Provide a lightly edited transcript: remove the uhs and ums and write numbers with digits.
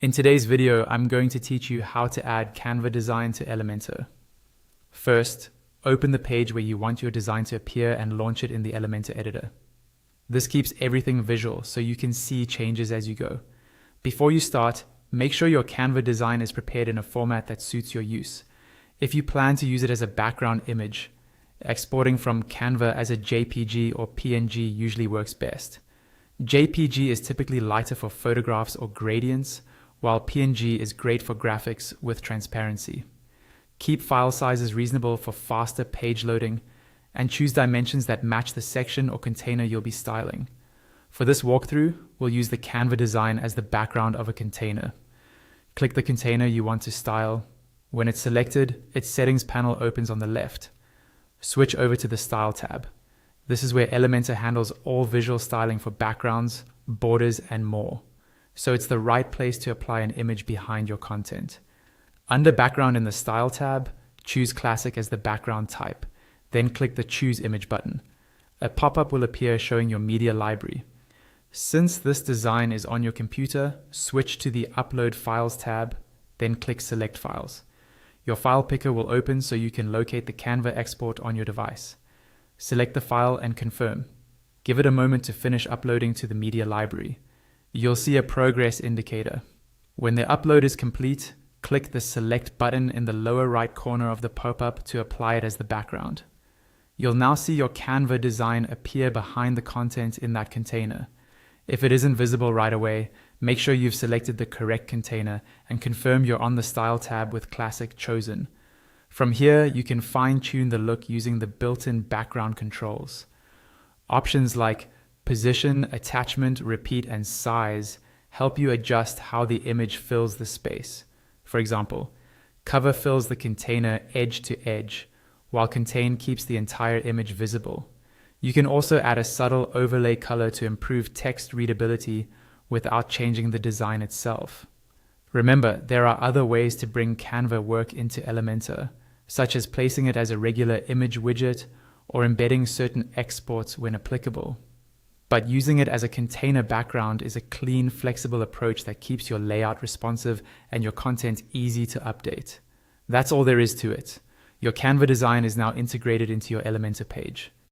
In today's video, I'm going to teach you how to add Canva design to Elementor. First, open the page where you want your design to appear and launch it in the Elementor editor. This keeps everything visual so you can see changes as you go. Before you start, make sure your Canva design is prepared in a format that suits your use. If you plan to use it as a background image, exporting from Canva as a JPG or PNG usually works best. JPG is typically lighter for photographs or gradients, while PNG is great for graphics with transparency. Keep file sizes reasonable for faster page loading, and choose dimensions that match the section or container you'll be styling. For this walkthrough, we'll use the Canva design as the background of a container. Click the container you want to style. When it's selected, its settings panel opens on the left. Switch over to the Style tab. This is where Elementor handles all visual styling for backgrounds, borders, and more. So it's the right place to apply an image behind your content. Under Background in the Style tab, choose Classic as the background type, then click the Choose Image button. A pop-up will appear showing your media library. Since this design is on your computer, switch to the Upload Files tab, then click Select Files. Your file picker will open so you can locate the Canva export on your device. Select the file and confirm. Give it a moment to finish uploading to the media library. You'll see a progress indicator. When the upload is complete, click the Select button in the lower right corner of the pop-up to apply it as the background. You'll now see your Canva design appear behind the content in that container. If it isn't visible right away, make sure you've selected the correct container and confirm you're on the Style tab with Classic chosen. From here, you can fine-tune the look using the built-in background controls. Options like Position, Attachment, Repeat, and Size help you adjust how the image fills the space. For example, Cover fills the container edge to edge, while Contain keeps the entire image visible. You can also add a subtle overlay color to improve text readability without changing the design itself. Remember, there are other ways to bring Canva work into Elementor, such as placing it as a regular image widget or embedding certain exports when applicable. But using it as a container background is a clean, flexible approach that keeps your layout responsive and your content easy to update. That's all there is to it. Your Canva design is now integrated into your Elementor page.